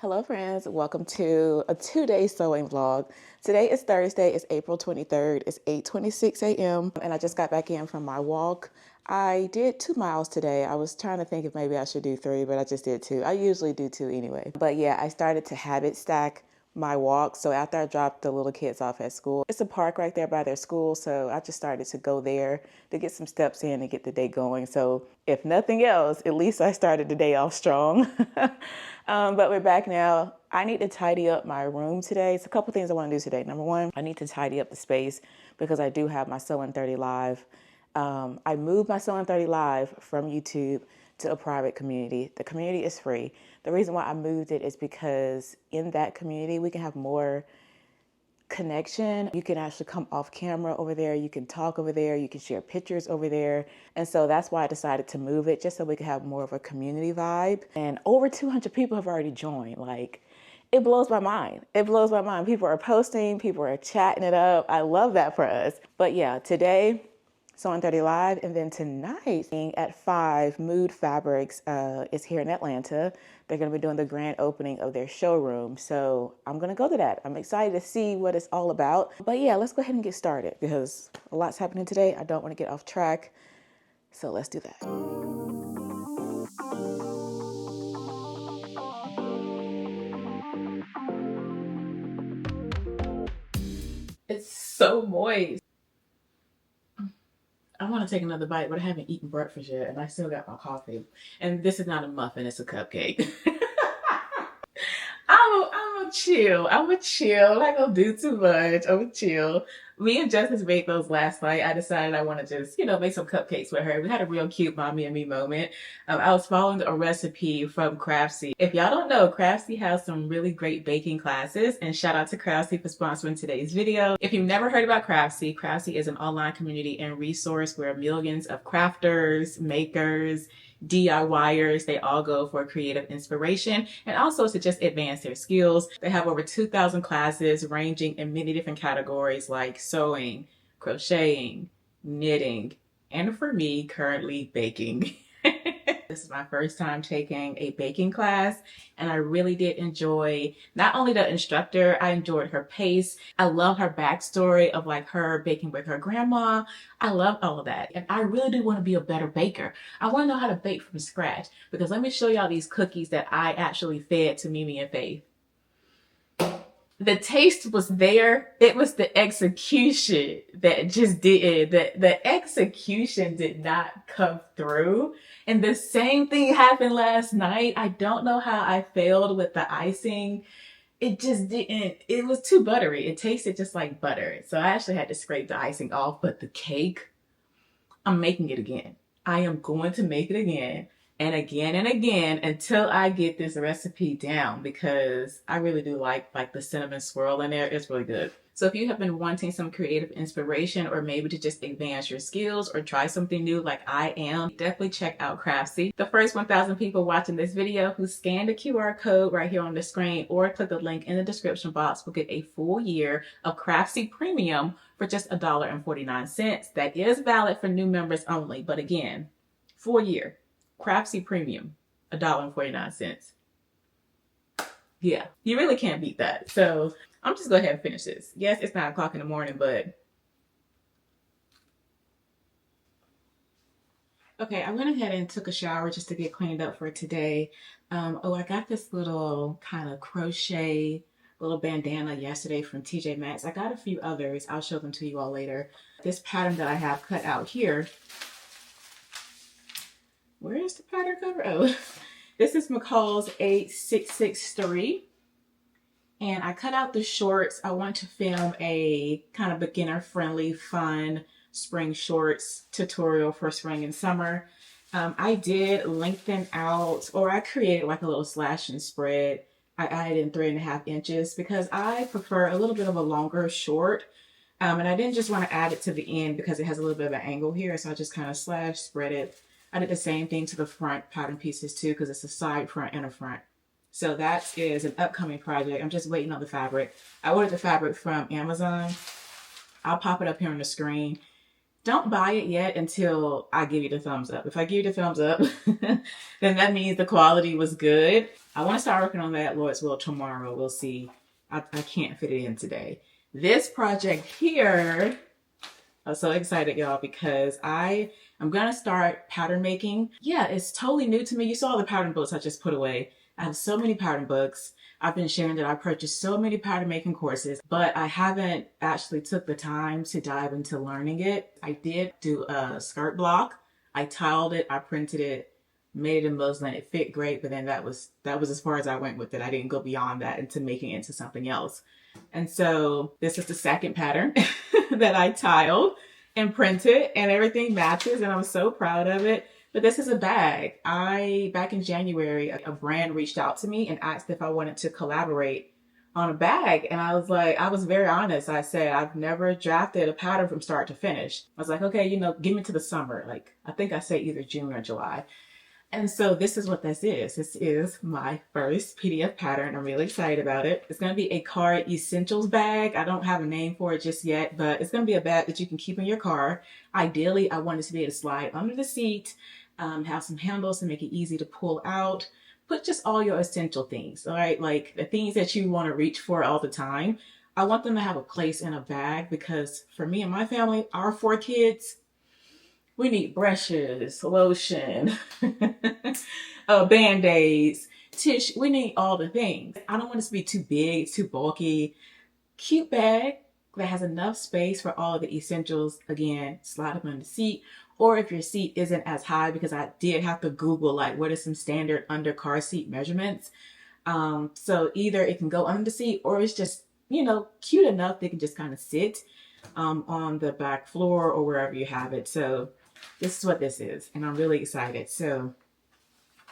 Hello friends, welcome to a 2-day sewing vlog. Today is Thursday, it's April 23rd, it's 8:26 a.m. and I just got back in from my walk. I did 2 miles today. I was trying to think if maybe I should do 3, but I just did 2. I usually do 2 anyway. But yeah, I started to habit stack my walk. So after I dropped the little kids off at school, it's a park right there by their school. So I just started to go there to get some steps in and get the day going. So if nothing else, at least I started the day off strong. But we're back now. I need to tidy up my room today. It's a couple things I want to do today. Number one, I need to tidy up the space because I do have my Sewing 30 Live. I moved my Sewing 30 Live from YouTube to a private community. The community is free. The reason why I moved it is because in that community, we can have more connection. You can actually come off camera over there. You can talk over there. You can share pictures over there. And so that's why I decided to move it, just so we could have more of a community vibe. And over 200 people have already joined. Like, it blows my mind. It blows my mind. People are posting, people are chatting it up. I love that for us. But yeah, today, Sewing 30 Live, and then tonight at 5, Mood Fabrics is here in Atlanta. They're going to be doing the grand opening of their showroom. So I'm going to go to that. I'm excited to see what it's all about. But yeah, let's go ahead and get started because a lot's happening today. I don't want to get off track. So let's do that. It's so moist. I want to take another bite, but I haven't eaten breakfast yet, and I still got my coffee. And this is not a muffin; it's a cupcake. I'm a chill. I'm a chill. I'm not gonna do too much. I'm a chill. Me and Justice made those last night. I decided I want to just, make some cupcakes with her. We had a real cute mommy and me moment. I was following a recipe from Craftsy. If y'all don't know, Craftsy has some really great baking classes, and shout out to Craftsy for sponsoring today's video. If you've never heard about Craftsy, Craftsy is an online community and resource where millions of crafters, makers, DIYers, they all go for creative inspiration and also to just advance their skills. They have over 2,000 classes ranging in many different categories like sewing, crocheting, knitting, and for me, currently baking. This is my first time taking a baking class, and I really did enjoy not only the instructor, I enjoyed her pace. I love her backstory of like her baking with her grandma. I love all of that. And I really do want to be a better baker. I want to know how to bake from scratch because let me show y'all these cookies that I actually fed to Mimi and Faith. The taste was there. It was the execution that just didn't. The execution did not come through. And the same thing happened last night. I don't know how I failed with the icing. It just didn't. It was too buttery. It tasted just like butter. So I actually had to scrape the icing off. But the cake, I'm making it again. I am going to make it again and again until I get this recipe down because I really do like the cinnamon swirl in there. It's really good. So if you have been wanting some creative inspiration or maybe to just advance your skills or try something new like I am, definitely check out Craftsy. The first 1,000 people watching this video who scan the QR code right here on the screen or click the link in the description box will get a full year of Craftsy Premium for just $1.49. That is valid for new members only, but again, full year. Craftsy Premium, $1.49. Yeah, you really can't beat that. So I'm just going to go ahead and finish this. Yes, it's 9 o'clock in the morning, but okay, I went ahead and took a shower just to get cleaned up for today. I got this little kind of crochet little bandana yesterday from TJ Maxx. I got a few others. I'll show them to you all later. This pattern that I have cut out here. Where is the pattern cover? Oh, this is McCall's 8663. And I cut out the shorts. I want to film a kind of beginner-friendly, fun spring shorts tutorial for spring and summer. I did lengthen out, or I created like a little slash and spread. I added in 3.5 inches because I prefer a little bit of a longer short. And I didn't just want to add it to the end because it has a little bit of an angle here. So I just kind of slash, spread it. I did the same thing to the front pattern pieces too because it's a side, front, and a front. So that is an upcoming project. I'm just waiting on the fabric. I ordered the fabric from Amazon. I'll pop it up here on the screen. Don't buy it yet until I give you the thumbs up. If I give you the thumbs up, then that means the quality was good. I want to start working on that, Lord's will, tomorrow. We'll see. I can't fit it in today. This project here, I'm so excited, y'all, because I am going to start pattern making. Yeah, it's totally new to me. You saw the pattern books I just put away. I have so many pattern books. I've been sharing that I purchased so many pattern making courses, but I haven't actually took the time to dive into learning it. I did do a skirt block. I tiled it, I printed it, made it in muslin. It fit great, but then that was as far as I went with it. I didn't go beyond that into making it into something else. And so this is the second pattern that I tiled and printed, and everything matches, and I'm so proud of it. But this is a bag. Back in January, a brand reached out to me and asked if I wanted to collaborate on a bag. And I was like, I was very honest. I said, I've never drafted a pattern from start to finish. I was like, okay, give me to the summer. Like, I think I said either June or July. And so this is what this is. This is my first PDF pattern. I'm really excited about it. It's going to be a car essentials bag. I don't have a name for it just yet, but it's going to be a bag that you can keep in your car. Ideally, I want it to be able to slide under the seat, have some handles to make it easy to pull out. Put just all your essential things, all right? Like the things that you want to reach for all the time. I want them to have a place in a bag because for me and my family, our 4 kids, we need brushes, lotion, Band-Aids, tissue. We need all the things. I don't want this to be too big, too bulky. Cute bag that has enough space for all of the essentials. Again, slide up on the seat. Or if your seat isn't as high, because I did have to Google like what are some standard under car seat measurements. So either it can go under the seat or it's just, cute enough they can just kind of sit on the back floor or wherever you have it. So this is what this is, and I'm really excited. So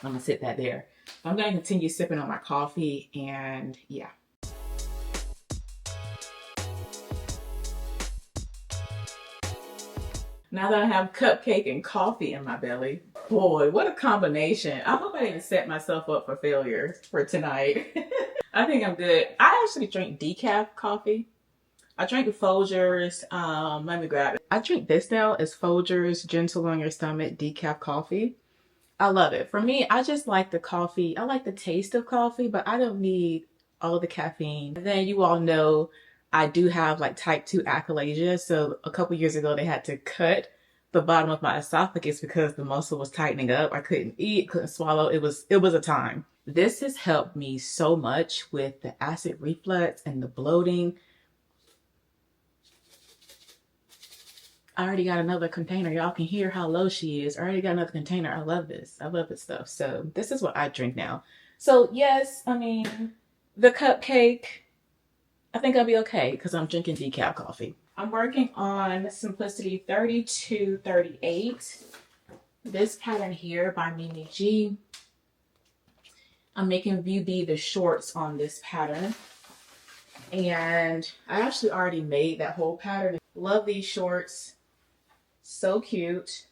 I'm gonna sit that there. I'm gonna continue sipping on my coffee, and yeah. Now that I have cupcake and coffee in my belly, boy, what a combination. I hope I didn't set myself up for failure for tonight. I think I'm good. I actually drink decaf coffee. I drink Folgers. Let me grab it. I drink this now. It's Folgers Gentle on Your Stomach decaf coffee. I love it. For me, I just like the coffee. I like the taste of coffee, but I don't need all the caffeine. And then you all know I do have like type 2 achalasia. So a couple years ago, they had to cut the bottom of my esophagus because the muscle was tightening up. I couldn't eat, couldn't swallow. It was a time. This has helped me so much with the acid reflux and the bloating. I already got another container. Y'all can hear how low she is. I already got another container. I love this. I love this stuff. So this is what I drink now. So yes, I mean, the cupcake, I think I'll be okay because I'm drinking decaf coffee. I'm working on Simplicity 3238. This pattern here by Mimi G. I'm making View B the shorts on this pattern. And I actually already made that whole pattern. Love these shorts. So cute.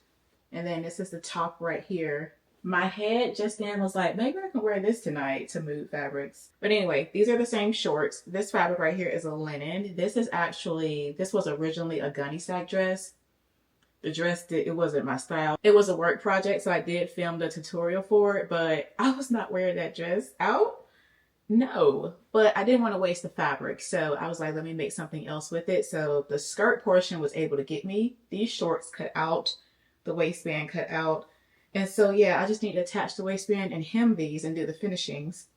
And then this is the top right here. My head just then was like, maybe I can wear this tonight to Mood Fabrics. But anyway, these are the same shorts. This fabric right here is a linen. This was originally a gunny sack dress. The dress, it wasn't my style. It was a work project, so I did film the tutorial for it, but I was not wearing that dress out. No, but I didn't want to waste the fabric. So I was like, let me make something else with it. So the skirt portion was able to get me these shorts cut out, the waistband cut out. And so, yeah, I just need to attach the waistband and hem these and do the finishings.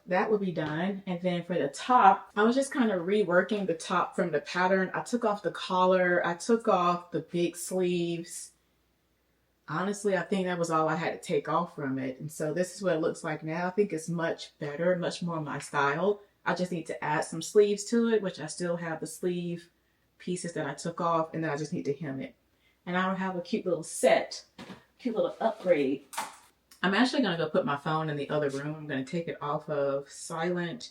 That would be done. And then for the top, I was just kind of reworking the top from the pattern. I took off the collar. I took off the big sleeves. Honestly, I think that was all I had to take off from it. And so this is what it looks like now. I think it's much better, much more my style. I just need to add some sleeves to it, which I still have the sleeve pieces that I took off, and then I just need to hem it. And I'll have a cute little set, cute little upgrade. I'm actually going to go put my phone in the other room. I'm going to take it off of silent,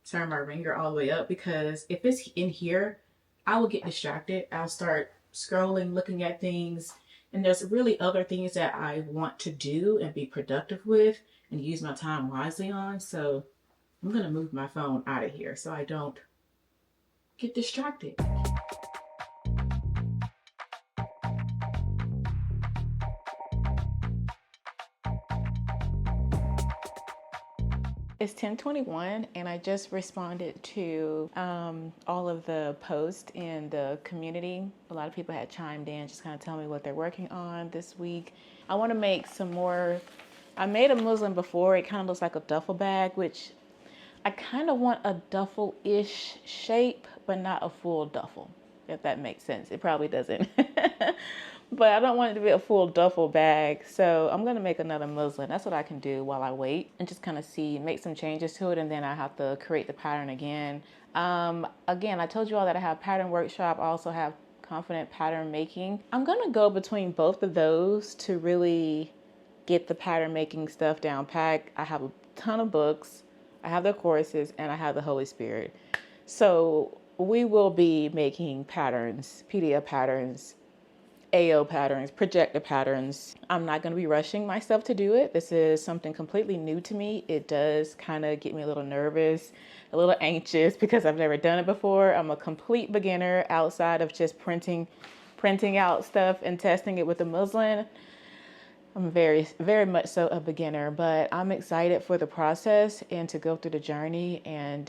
turn my ringer all the way up, because if it's in here, I will get distracted. I'll start scrolling, looking at things. And there's really other things that I want to do and be productive with and use my time wisely on. So I'm going to move my phone out of here so I don't get distracted. It's 10:21, and I just responded to all of the posts in the community. A lot of people had chimed in, just kind of telling me what they're working on this week. I want to make some more. I made a muslin before. It kind of looks like a duffel bag, which I kind of want a duffel-ish shape, but not a full duffel, if that makes sense. It probably doesn't. But I don't want it to be a full duffel bag. So I'm going to make another muslin. That's what I can do while I wait and just kind of see, make some changes to it. And then I have to create the pattern again. Again, I told you all that I have pattern workshop. I also have confident pattern making. I'm going to go between both of those to really get the pattern making stuff down packed. I have a ton of books. I have the courses and I have the Holy Spirit. So we will be making patterns, PDF patterns, AO patterns, projector patterns. I'm not going to be rushing myself to do it. This is something completely new to me. It does kind of get me a little nervous, a little anxious because I've never done it before. I'm a complete beginner outside of just printing out stuff and testing it with the muslin. I'm very, very much so a beginner, but I'm excited for the process and to go through the journey and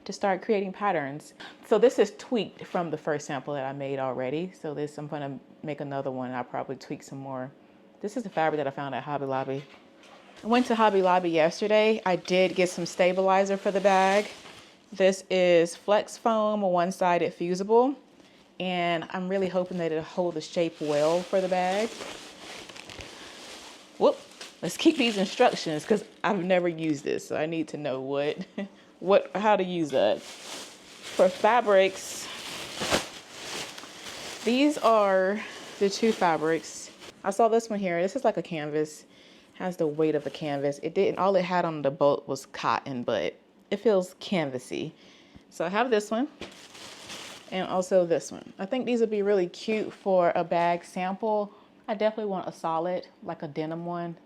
to start creating patterns. So this is tweaked from the first sample that I made already. So this, I'm gonna make another one and I'll probably tweak some more. This is the fabric that I found at Hobby Lobby. I went to Hobby Lobby yesterday. I did get some stabilizer for the bag. This is Flex Foam, a one-sided fusible. And I'm really hoping that it'll hold the shape well for the bag. Whoop, let's keep these instructions because I've never used this. So I need to know how to use that. For fabrics, these are the two fabrics. I saw this one here. This is like a canvas. Has the weight of a canvas. It didn't, all it had on the boat was cotton, but it feels canvasy. So I have this one and also this one. I think these would be really cute for a bag sample. I definitely want a solid, like a denim one.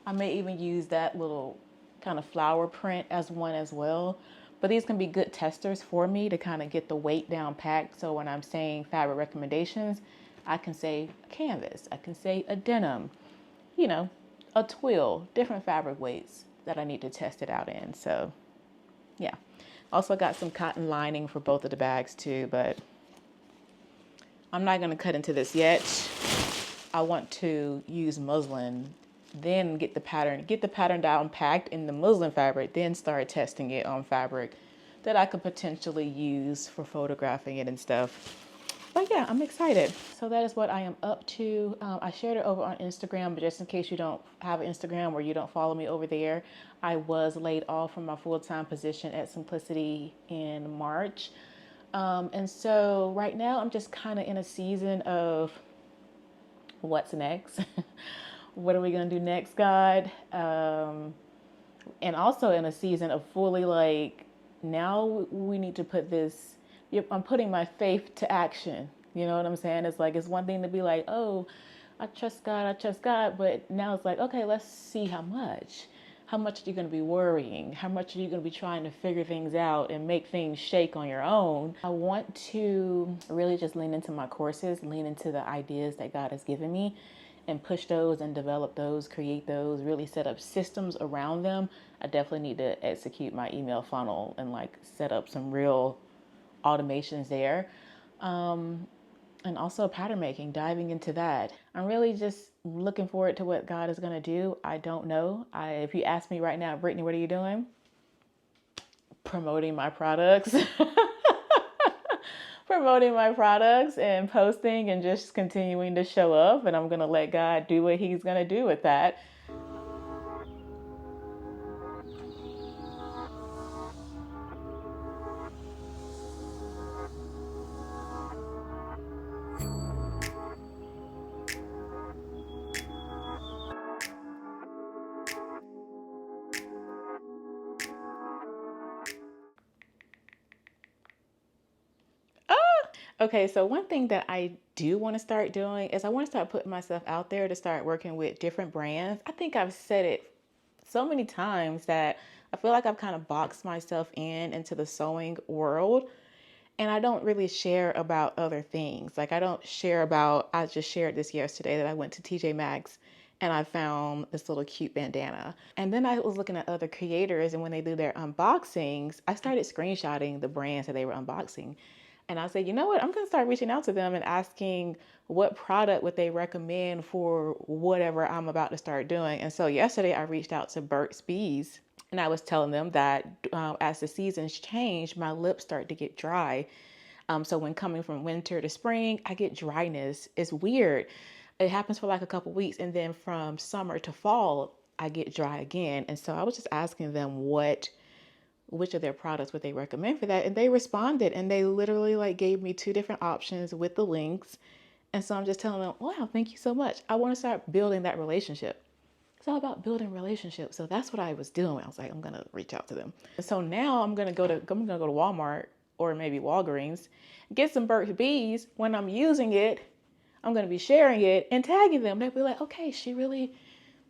I may even use that little kind of flower print as one as well. But these can be good testers for me to kind of get the weight down packed. So when I'm saying fabric recommendations, I can say a canvas, I can say a denim, you know, a twill, different fabric weights that I need to test it out in. So yeah, also got some cotton lining for both of the bags too, but I'm not going to cut into this yet. I want to use muslin, then get the pattern down packed in the muslin fabric, then start testing it on fabric that I could potentially use for photographing it and stuff. But yeah, I'm excited. So that is what I am up to. I shared it over on Instagram, but just in case you don't have an Instagram or you don't follow me over there, I was laid off from my full-time position at Simplicity in March. And so right now I'm just kind of in a season of what's next? What are we going to do next, God? And also in a season of fully like, now we need to put this, I'm putting my faith to action. You know what I'm saying? It's like, it's one thing to be like, oh, I trust God. But now it's like, okay, let's see how much. How much are you going to be worrying? How much are you going to be trying to figure things out and make things shake on your own? I want to really just lean into my courses, lean into the ideas that God has given me and push those and develop those, create those, really set up systems around them. I definitely need to execute my email funnel and like set up some real automations there. And also pattern making, diving into that. I'm really just looking forward to what God is going to do. I don't know. If you ask me right now, Brittany, what are you doing? Promoting my products. Promoting my products and posting and just continuing to show up. And I'm going to let God do what he's going to do with that. Okay, so one thing that I do want to start doing is I want to start putting myself out there to start working with different brands. I think I've said it so many times that I feel like I've kind of boxed myself into the sewing world. And I don't really share about other things. Like I don't share about, I just shared this yesterday that I went to TJ Maxx and I found this little cute bandana. And then I was looking at other creators, and when they do their unboxings, I started screenshotting the brands that they were unboxing. And I said, you know what? I'm gonna start reaching out to them and asking what product would they recommend for whatever I'm about to start doing. And so yesterday I reached out to Burt's Bees, and I was telling them that as the seasons change, my lips start to get dry. So when coming from winter to spring, I get dryness. It's weird. It happens for like a couple weeks, and then from summer to fall, I get dry again. And so I was just asking them which of their products would they recommend for that, and they responded, and they literally like gave me two different options with the links. And so I'm just telling them, wow, thank you so much. I want to start building that relationship. It's all about building relationships. So that's what I was doing. I was like, I'm gonna reach out to them. So now I'm gonna go to Walmart or maybe Walgreens, get some Burt's Bees. When I'm using it, I'm gonna be sharing it and tagging them. They'll be like, okay,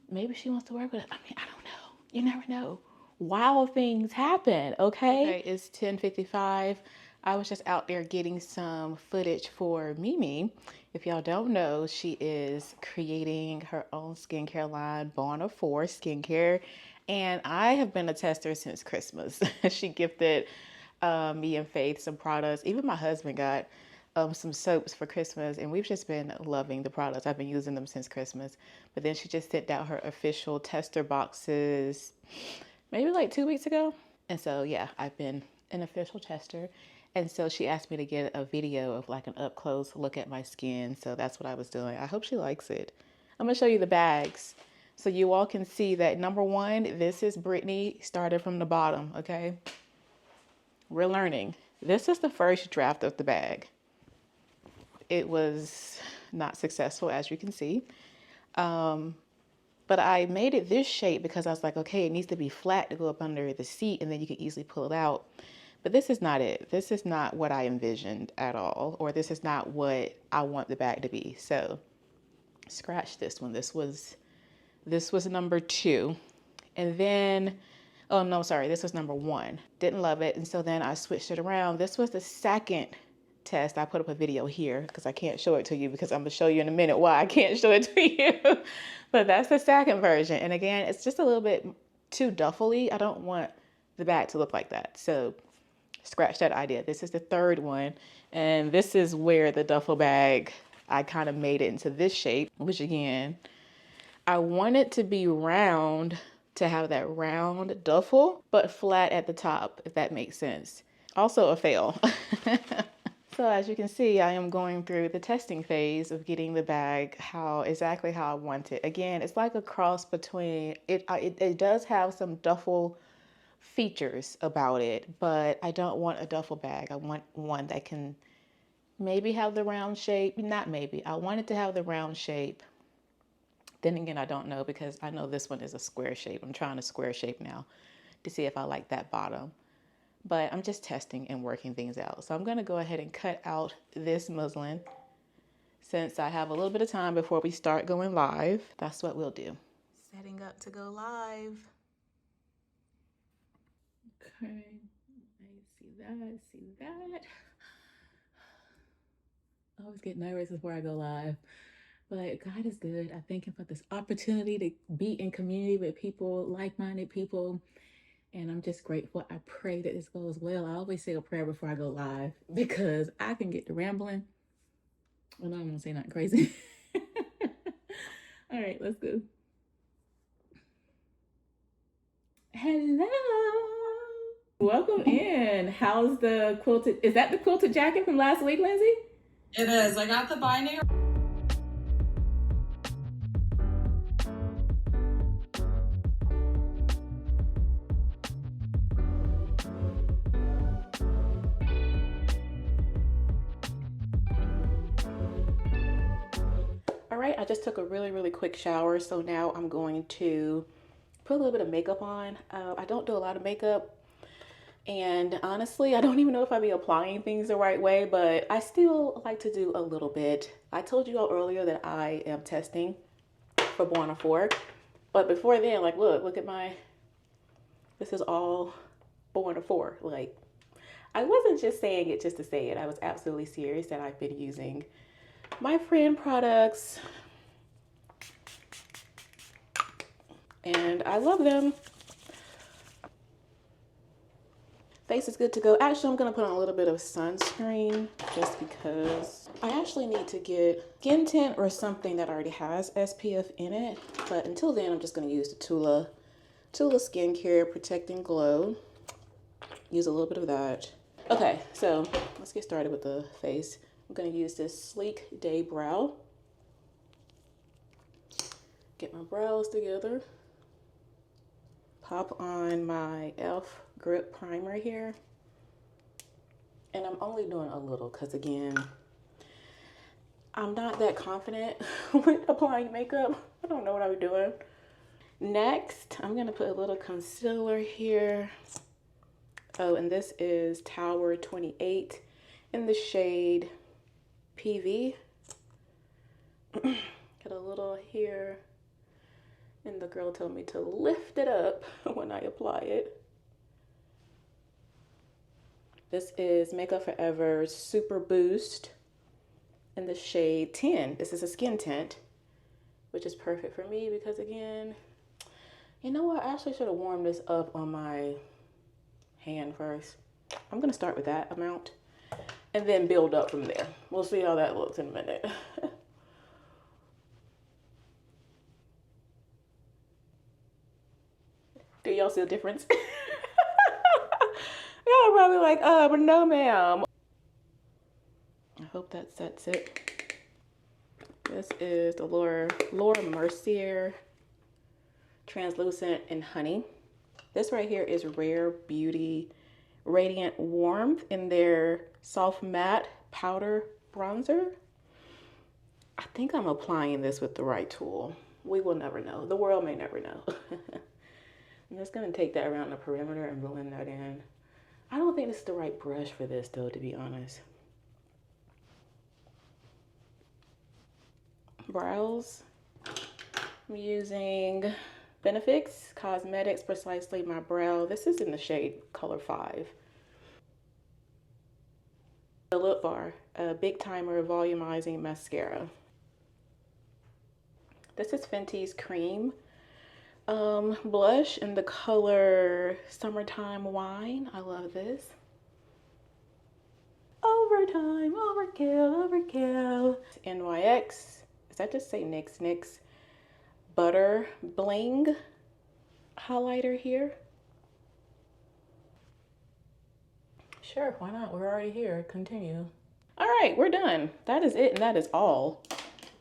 maybe she wants to work with us. I mean, I don't know. You never know. Wild things happen, okay? It's 10:55. I was just out there getting some footage for Mimi. If y'all don't know, she is creating her own skincare line, Born 4 Skincare. And I have been a tester since Christmas. She gifted me and Faith some products. Even my husband got some soaps for Christmas, and we've just been loving the products. I've been using them since Christmas. But then she just sent out her official tester boxes maybe like 2 weeks ago. And so, yeah, I've been an official tester. And so she asked me to get a video of like an up close look at my skin. So that's what I was doing. I hope she likes it. I'm gonna show you the bags so you all can see that number one, this is Brittany, started from the bottom, okay? We're learning. This is the first draft of the bag. It was not successful, as you can see. But I made it this shape because I was like, okay, it needs to be flat to go up under the seat, and then you can easily pull it out. But this is not it. This is not what I envisioned at all, or this is not what I want the bag to be. So scratch this one. This was number 2. And then, oh no, sorry, this was number 1. Didn't love it. And so then I switched it around. This was the second test. I put up a video here because I can't show it to you, because I'm gonna show you in a minute why I can't show it to you. But that's the second version. And again, it's just a little bit too duffely. I don't want the bag to look like that. So scratch that idea. This is the third one. And this is where the duffel bag, I kind of made it into this shape, which again, I want it to be round, to have that round duffel, but flat at the top, if that makes sense. Also a fail. So as you can see, I am going through the testing phase of getting the bag exactly how I want it. Again, it's like a cross between, it does have some duffel features about it, but I don't want a duffel bag. I want one that can maybe have the round shape, not maybe, I want it to have the round shape. Then again, I don't know, because I know this one is a square shape. I'm trying a square shape now to see if I like that bottom. But I'm just testing and working things out. So I'm going to go ahead and cut out this muslin since I have a little bit of time before we start going live. That's what we'll do. Setting up to go live. Okay, I see that. I always get nervous before I go live. But God is good. I thank Him for this opportunity to be in community with people, like-minded people. And I'm just grateful. I pray that this goes well. I always say a prayer before I go live because I can get to rambling. Well, I don't want to say nothing crazy. All right, let's go. Hello. Welcome in. How's the quilted? Is that the quilted jacket from last week, Lindsay? It is. I got the binding. All right, I just took a really quick shower, so now I'm going to put a little bit of makeup on. I don't do a lot of makeup, and honestly, I don't even know if I be applying things the right way, but I still like to do a little bit. I told you all earlier that I am testing for Born 4, but before then, like, look at this is all Born 4. Like, I wasn't just saying it just to say it. I was absolutely serious that I've been using my friend products and I love them. Face is good to go. Actually, I'm gonna put on a little bit of sunscreen just because I actually need to get skin tint or something that already has SPF in it. But until then, I'm just gonna use the Tula Skincare Protecting Glow. Use a little bit of that. Okay, so let's get started with the face. I'm gonna use this Sleek Day Brow. Get my brows together. Pop on my e.l.f. Grip Primer here. And I'm only doing a little because, again, I'm not that confident with applying makeup. I don't know what I'm doing. Next, I'm going to put a little concealer here. Oh, and this is Tower 28 in the shade PV. Got a little here. And the girl told me to lift it up when I apply it. This is Makeup Forever Super Boost in the shade 10. This is a skin tint, which is perfect for me because, again, you know what? I actually should have warmed this up on my hand first. I'm going to start with that amount and then build up from there. We'll see how that looks in a minute. Do y'all see the difference? Y'all are probably like, but no ma'am. I hope that sets it. This is the Laura Mercier Translucent in Honey. This right here is Rare Beauty Radiant Warmth in their Soft Matte Powder Bronzer. I think I'm applying this with the right tool. We will never know. The world may never know. I'm just gonna take that around the perimeter and blend that in. I don't think this is the right brush for this though, to be honest. Brows. I'm using Benefix Cosmetics Precisely My Brow. This is in the shade Color 5. The Lip Bar, a Big Timer Volumizing Mascara. This is Fenty's Cream blush in the color Summertime Wine. I love this. Overtime, overkill, overkill. NYX. Does that just say NYX? Butter Bling highlighter here. Sure, why not? We're already here. Continue. All right, we're done. That is it, and that is all.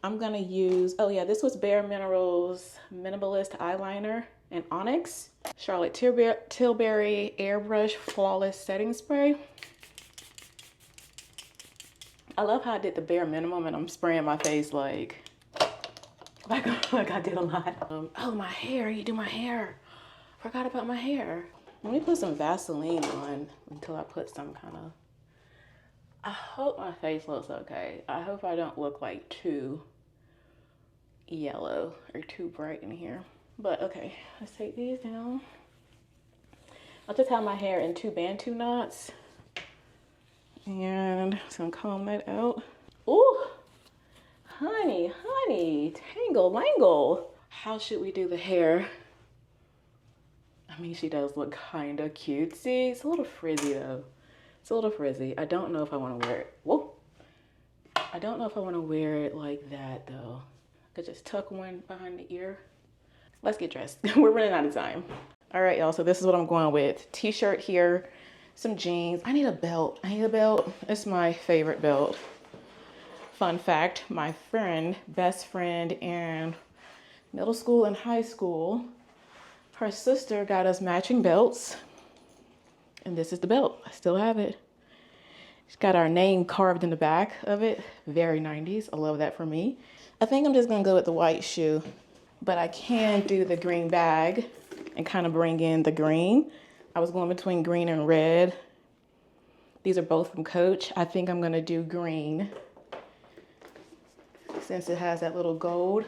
I'm gonna use, oh yeah, this was Bare Minerals Minimalist Eyeliner in Onyx. Charlotte Tilbury Airbrush Flawless Setting Spray. I love how I did the bare minimum and I'm spraying my face like I did a lot. Oh, my hair, you do my hair. Forgot about my hair. Let me put some Vaseline on until I put some kind of, I hope my face looks okay. I hope I don't look like too yellow or too bright in here. But okay, let's take these down. I'll just have my hair in 2 Bantu knots. And I'm just gonna comb that out. Ooh, honey, tangle langle. How should we do the hair? I mean, she does look kind of cutesy. It's a little frizzy though. It's a little frizzy. I don't know if I want to wear it. Whoa. I don't know if I want to wear it like that though. I could just tuck one behind the ear. Let's get dressed. We're running out of time. All right, y'all. So this is what I'm going with. T-shirt here, some jeans. I need a belt. It's my favorite belt. Fun fact, my best friend in middle school and high school, her sister got us matching belts. And this is the belt. I still have it. It's got our name carved in the back of it. Very 90s. I love that for me. I think I'm just gonna go with the white shoe, but I can do the green bag and kind of bring in the green. I was going between green and red. These are both from Coach. I think I'm gonna do green since it has that little gold.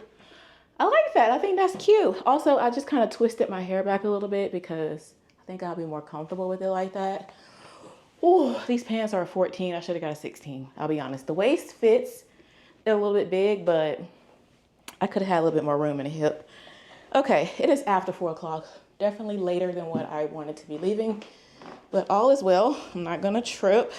I like that. I think that's cute. Also, I just kind of twisted my hair back a little bit because I think I'll be more comfortable with it like that. Oh, these pants are a 14. I should have got a 16. I'll be honest. The waist fits. They're a little bit big, but I could have had a little bit more room in the hip. Okay, it is after 4 o'clock. Definitely later than what I wanted to be leaving, but all is well. I'm not gonna trip.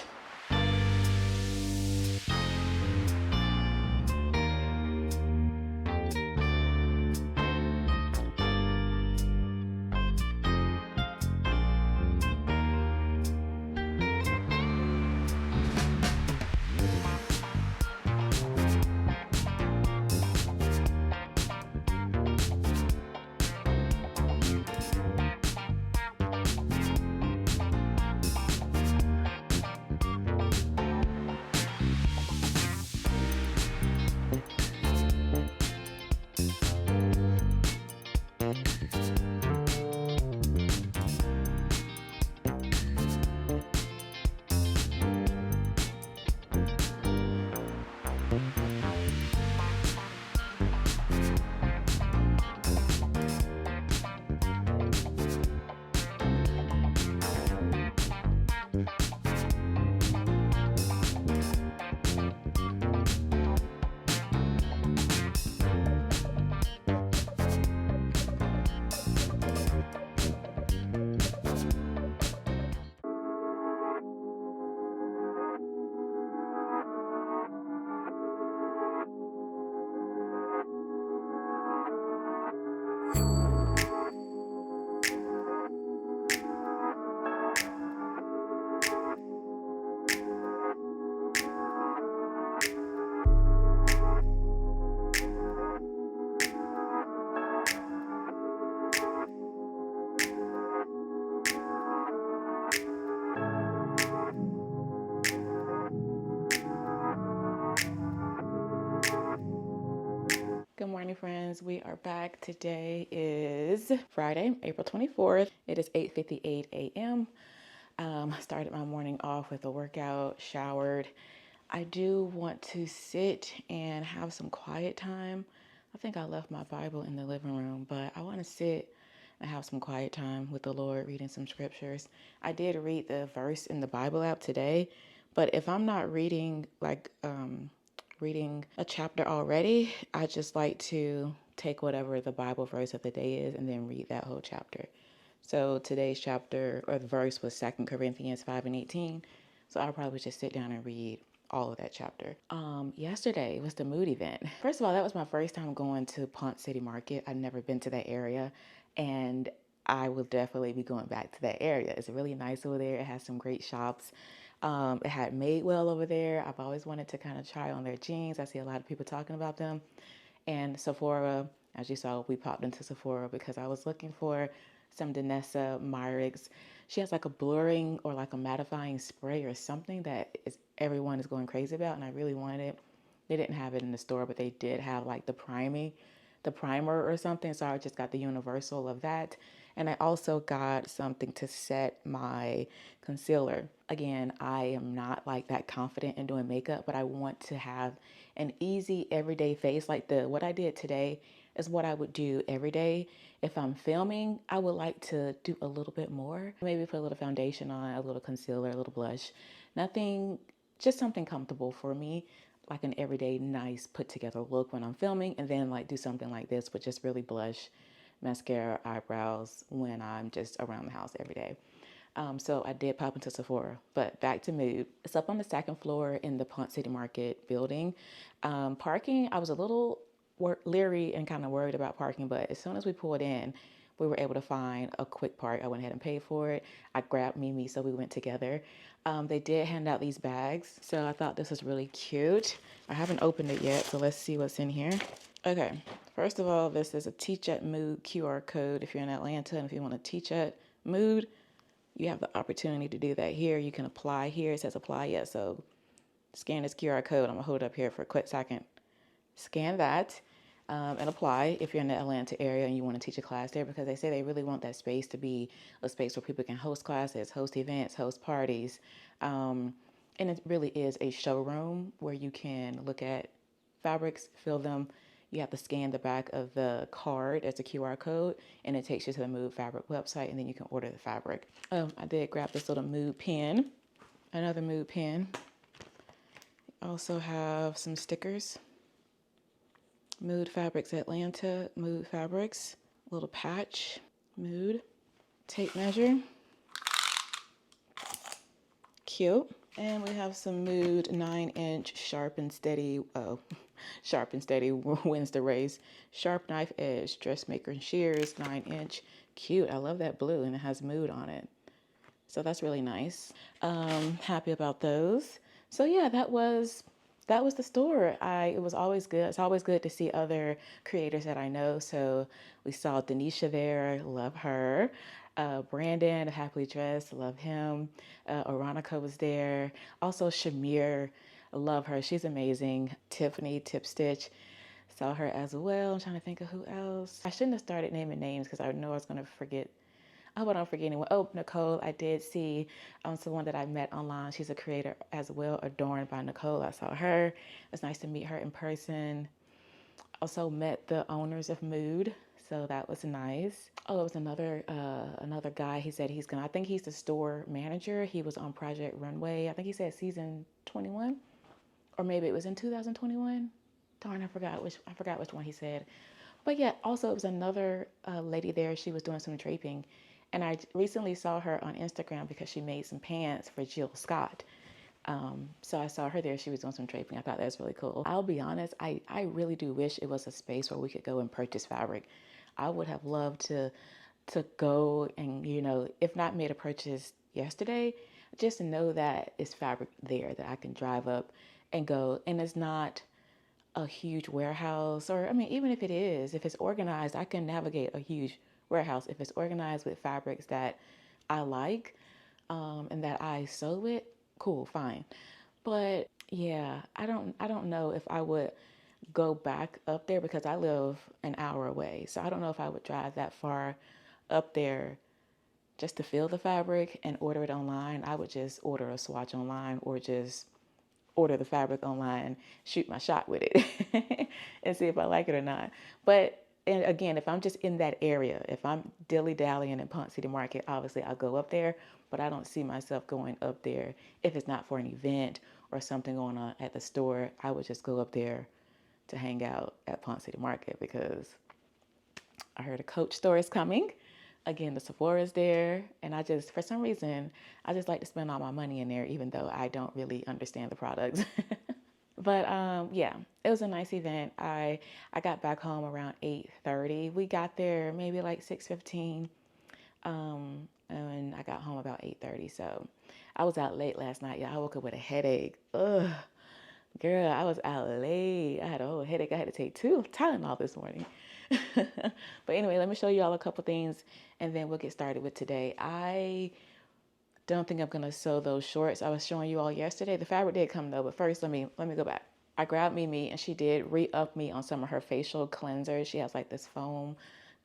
Good morning, friends. We are back. Today is Friday, April 24th. It is 8:58 a.m. I started my morning off with a workout, showered. I do want to sit and have some quiet time. I think I left my Bible in the living room, but I want to sit and have some quiet time with the Lord, reading some scriptures. I did read the verse in the Bible app today, but if I'm not reading reading a chapter already, I just like to take whatever the Bible verse of the day is and then read that whole chapter. So today's chapter or the verse was 2 Corinthians 5:18. So I'll probably just sit down and read all of that chapter. Yesterday was the Mood event. First of all, that was my first time going to Ponce City Market. I'd never been to that area, and I will definitely be going back to that area. It's really nice over there. It has some great shops. It had Madewell over there. I've always wanted to kind of try on their jeans. I see a lot of people talking about them. And Sephora, as you saw, we popped into Sephora because I was looking for some Danessa Myricks. She has like a blurring or like a mattifying spray or something that is everyone is going crazy about, and I really wanted it. They didn't have it in the store, but they did have like the primer or something. So I just got the universal of that. And I also got something to set my concealer. Again, I am not like that confident in doing makeup, but I want to have an easy everyday face. Like what I did today is what I would do every day. If I'm filming, I would like to do a little bit more. Maybe put a little foundation on, a little concealer, a little blush. Nothing, just something comfortable for me, like an everyday nice put together look when I'm filming, and then like do something like this with just really blush, mascara, eyebrows when I'm just around the house every day. So I did pop into Sephora, but back to Mood. It's up on the second floor in the Ponce City Market building. Parking, I was a little leery and kind of worried about parking, but as soon as we pulled in, we were able to find a quick park. I went ahead and paid for it. I grabbed Mimi, so we went together. They did hand out these bags, so I thought this was really cute. I haven't opened it yet, so let's see what's in here. Okay, first of all, this is a Teach at Mood QR code if you're in Atlanta, and if you want to teach at Mood, you have the opportunity to do that here. You can apply here. It says apply yet, so scan this QR code. I'm gonna hold it up here for a quick second. Scan that and apply if you're in the Atlanta area and you want to teach a class there, because they say they really want that space to be a space where people can host classes, host events, host parties. And it really is a showroom where you can look at fabrics, feel them. You have to scan the back of the card as a QR code, and it takes you to the Mood Fabric website, and then you can order the fabric. I did grab this little Mood pen, another Mood pen. Also have some stickers. Mood Fabrics Atlanta, Mood Fabrics. Little patch, mood, tape measure, cute. And we have some mood 9-inch sharp and steady, sharp and steady wins the race. Sharp knife edge, dressmaker and shears, 9-inch, cute. I love that blue and it has mood on it. So that's really nice. Happy about those. So yeah, that was the store. It was always good. It's always good to see other creators that I know. So we saw Denisha there, love her. Brandon, Happily Dressed, love him. Aronica was there. Also Shamir, love her. She's amazing. Tiffany, Tip Stitch, saw her as well. I'm trying to think of who else. I shouldn't have started naming names because I know I was going to forget. I hope I don't forget anyone. Oh, Nicole, I did see someone that I met online. She's a creator as well, Adorned by Nicole. I saw her. It was nice to meet her in person. Also met the owners of Mood, so that was nice. Oh, it was another guy. He said I think he's the store manager. He was on Project Runway. I think he said season 21, or maybe it was in 2021. Darn, I forgot which one he said. But yeah, also it was another lady there. She was doing some draping. And I recently saw her on Instagram because she made some pants for Jill Scott. So I saw her there. She was doing some draping. I thought that was really cool. I'll be honest, I really do wish it was a space where we could go and purchase fabric. I would have loved to go and, if not made a purchase yesterday, just to know that it's fabric there that I can drive up and go. And it's not a huge warehouse, or I mean, even if it is, if it's organized, I can navigate a huge warehouse. If it's organized with fabrics that I like, and that I sew with, cool, fine. But yeah, I don't know if I would go back up there because I live an hour away. So I don't know if I would drive that far up there just to feel the fabric and order it online. I would just order a swatch online or just order the fabric online, shoot my shot with it and see if I like it or not. But and again, if I'm just in that area, if I'm dilly-dallying in Ponce City Market, obviously I'll go up there, but I don't see myself going up there if it's not for an event or something going on at the store. I would just go up there to hang out at Ponce City Market because I heard a Coach store is coming. Again, the Sephora is there. And for some reason, I just like to spend all my money in there, even though I don't really understand the products. But yeah, it was a nice event. I got back home around 8:30. We got there maybe like 6:15. And I got home about 8:30. So I was out late last night. Yeah, I woke up with a headache. Ugh. Girl, I was out late. I had a whole headache. I had to take 2 Tylenol this morning. But anyway, let me show you all a couple things and then we'll get started with today. I don't think I'm gonna sew those shorts I was showing you all yesterday. The fabric did come though, but first let me go back. I grabbed Mimi and she did re-up me on some of her facial cleansers. She has like this foam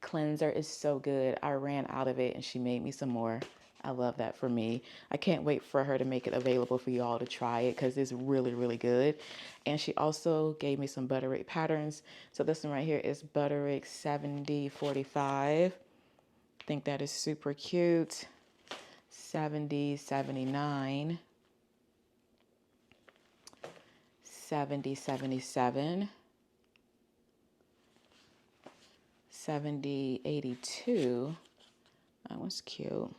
cleanser. It's so good. I ran out of it and she made me some more. I love that for me. I can't wait for her to make it available for you all to try it because it's really, really good. And she also gave me some Butterick patterns. So this one right here is Butterick 7045. I think that is super cute. 7079. 7077. 7082. That was cute.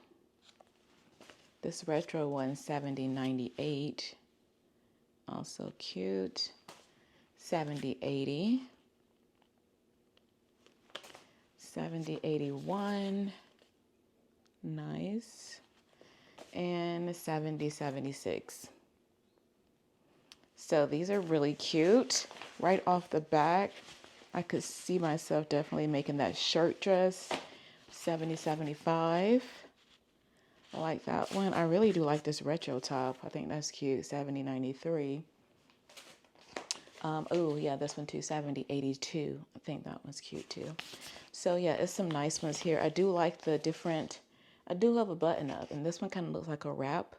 This retro one, 7098. Also cute. 7080. 7081. Nice. And 7076. So these are really cute. Right off the back, I could see myself definitely making that shirt dress. 7075. I like that one. I really do like this retro top. I think that's cute. 7093. Oh yeah, this one too. 7082. I think that one's cute too. So yeah, it's some nice ones here. I do like the different. I do love a button up, and this one kind of looks like a wrap.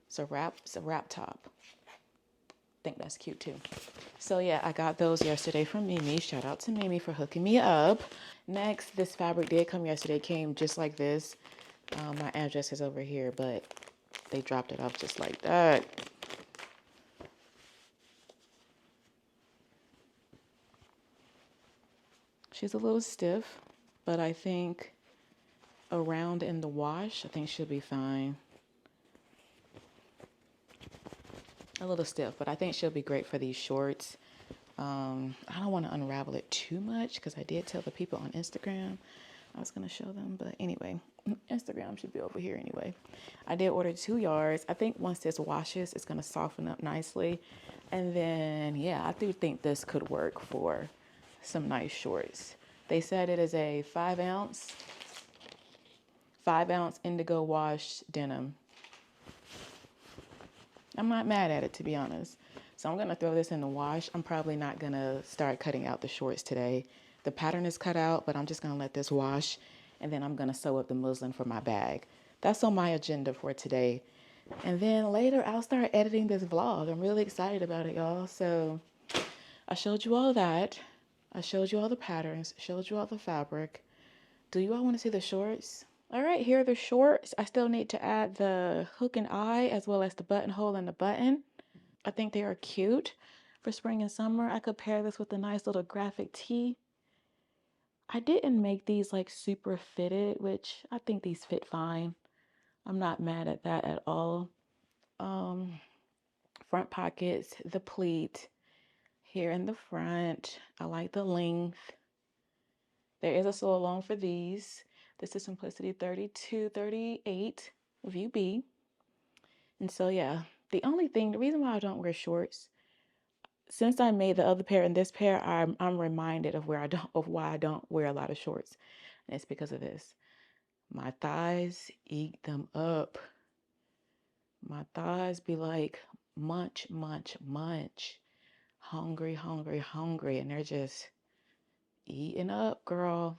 It's a wrap top. I think that's cute too. So yeah, I got those yesterday from Mimi. Shout out to Mimi for hooking me up. Next, this fabric did come yesterday. It came just like this. My address is over here, but they dropped it off just like that. She's a little stiff. but I think around in the wash, I think she'll be fine. A little stiff, but I think she'll be great for these shorts. I don't want to unravel it too much because I did tell the people on Instagram I was going to show them. But anyway, Instagram should be over here anyway. I did order 2 yards. I think once this washes, it's going to soften up nicely. And then, yeah, I do think this could work for some nice shorts. They said it is a 5 ounce indigo wash denim. I'm not mad at it, to be honest. So I'm going to throw this in the wash. I'm probably not going to start cutting out the shorts today. The pattern is cut out, but I'm just going to let this wash, and then I'm going to sew up the muslin for my bag. That's on my agenda for today. And then later I'll start editing this vlog. I'm really excited about it, y'all. So I showed you all that. I showed you all the patterns, showed you all the fabric. Do you all want to see the shorts? All right, here are the shorts. I still need to add the hook and eye as well as the buttonhole and the button. I think they are cute for spring and summer. I could pair this with a nice little graphic tee. I didn't make these like super fitted, which I think these fit fine. I'm not mad at that at all. Front pockets, the pleat here in the front. I like the length. There is a sew along for these. This is Simplicity 3238 View B. And so yeah, the reason why I don't wear shorts, since I made the other pair and this pair, I'm reminded of why I don't wear a lot of shorts. And it's because of this. My thighs eat them up. My thighs be like munch, munch, munch. Hungry, hungry, hungry. And they're just eating up, girl.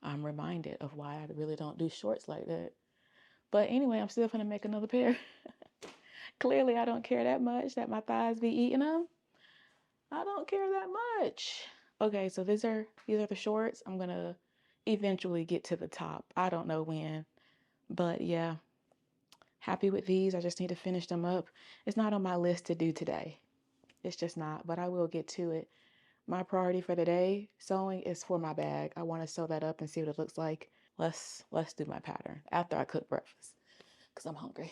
I'm reminded of why I really don't do shorts like that. But anyway, I'm still gonna make another pair. Clearly, I don't care that much that my thighs be eating them. I don't care that much. Okay, so these are the shorts. I'm gonna eventually get to the top. I don't know when, but yeah, happy with these. I just need to finish them up. It's not on my list to do today. It's just not, but I will get to it. My priority for the day, sewing, is for my bag. I want to sew that up and see what it looks like. Let's do my pattern after I cook breakfast because I'm hungry.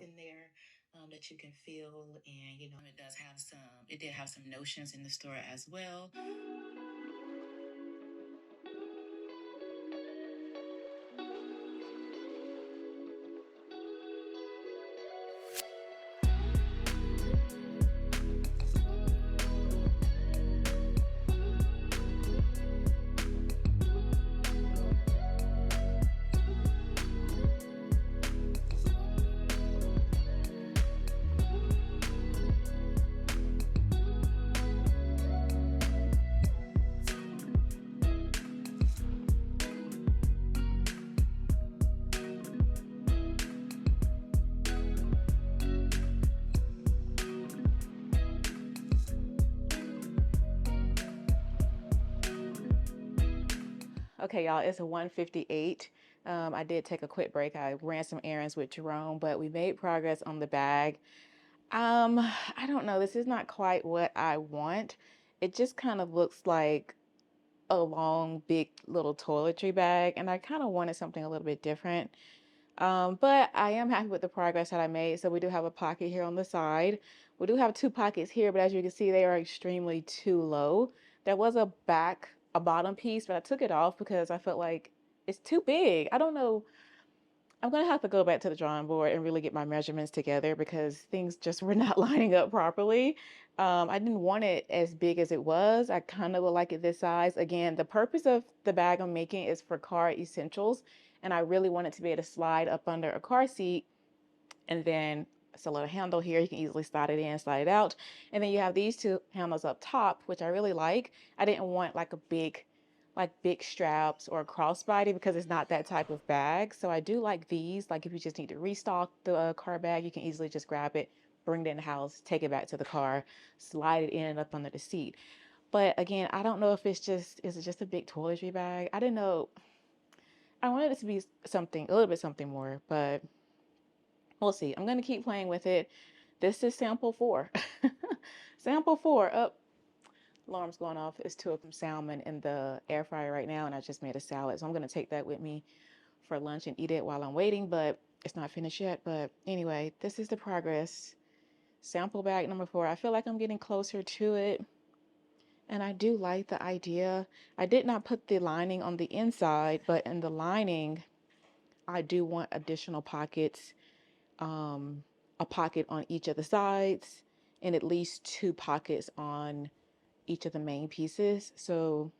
In there that you can feel, and it did have some notions in the store as well. Okay, y'all, it's a 1:58. I did take a quick break. I ran some errands with Jerome, but we made progress on the bag. I don't know. This is not quite what I want. It just kind of looks like a long, big little toiletry bag, and I kind of wanted something a little bit different. But I am happy with the progress that I made. So we do have a pocket here on the side. We do have 2 pockets here, but as you can see, they are extremely too low. There was a bottom piece, but I took it off because I felt like it's too big. I don't know. I'm gonna have to go back to the drawing board and really get my measurements together because things just were not lining up properly. I didn't want it as big as it was. I kind of would like it this size. Again, the purpose of the bag I'm making is for car essentials, and I really want it to be able to slide up under a car seat, and then it's a little handle here. You can easily slide it in, slide it out. And then you have these 2 handles up top, which I really like. I didn't want like big straps or a crossbody because it's not that type of bag. So I do like these. Like if you just need to restock the car bag, you can easily just grab it, bring it in the house, take it back to the car, slide it in and up under the seat. But again, I don't know if is it just a big toiletry bag? I didn't know. I wanted it to be something, a little bit something more, but we'll see. I'm going to keep playing with it. This is sample 4. Sample 4. Up. Alarm's going off. It's 2 of them salmon in the air fryer right now, and I just made a salad. So I'm going to take that with me for lunch and eat it while I'm waiting, but it's not finished yet. But anyway, this is the progress. Sample bag number 4. I feel like I'm getting closer to it. And I do like the idea. I did not put the lining on the inside, but in the lining, I do want additional pockets, a pocket on each of the sides, and at least 2 pockets on each of the main pieces. So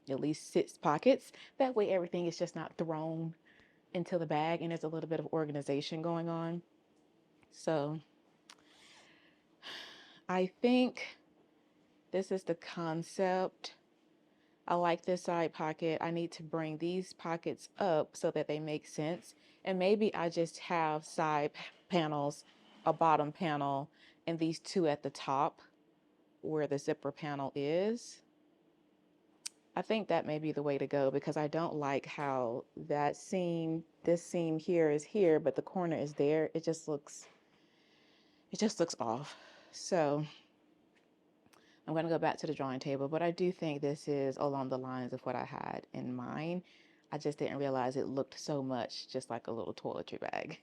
at least 6 pockets. That way everything is just not thrown into the bag and there's a little bit of organization going on. So I think this is the concept. I like this side pocket. I need to bring these pockets up so that they make sense. And maybe I just have side panels, a bottom panel, and these 2 at the top where the zipper panel is. I think that may be the way to go because I don't like how this seam here is here, but the corner is there. It just looks off. So I'm going to go back to the drawing table, but I do think this is along the lines of what I had in mind. I just didn't realize it looked so much just like a little toiletry bag,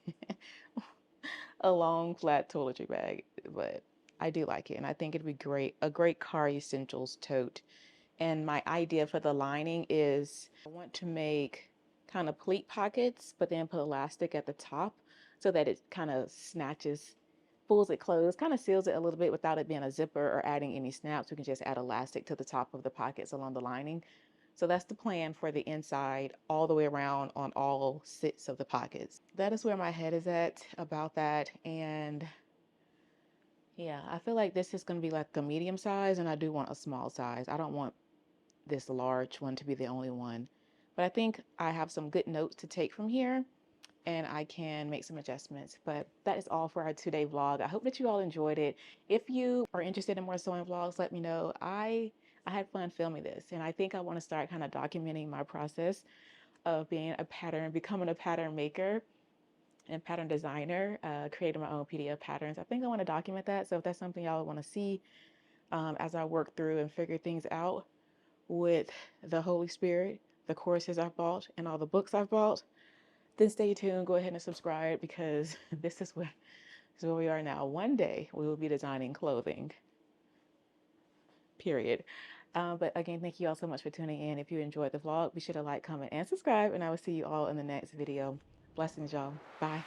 a long flat toiletry bag, but I do like it. And I think it'd be great, a great car essentials tote. And my idea for the lining is I want to make kind of pleat pockets, but then put elastic at the top so that it kind of pulls it closed, kind of seals it a little bit without it being a zipper or adding any snaps. We can just add elastic to the top of the pockets along the lining. So that's the plan for the inside all the way around on all 6 of the pockets. That is where my head is at about that. And yeah, I feel like this is going to be like a medium size and I do want a small size. I don't want this large one to be the only one. But I think I have some good notes to take from here and I can make some adjustments. But that is all for our 2-day vlog. I hope that you all enjoyed it. If you are interested in more sewing vlogs, let me know. I had fun filming this and I think I want to start kind of documenting my process of becoming a pattern maker and pattern designer, creating my own PDF patterns. I think I want to document that. So if that's something y'all want to see as I work through and figure things out, with the Holy Spirit, the courses I've bought, and all the books I've bought, then stay tuned. Go ahead and subscribe because this is where we are now. One day we will be designing clothing, period. But again, thank you all so much for tuning in. If you enjoyed the vlog, be sure to like, comment, and subscribe. And I will see you all in the next video. Blessings, y'all. Bye.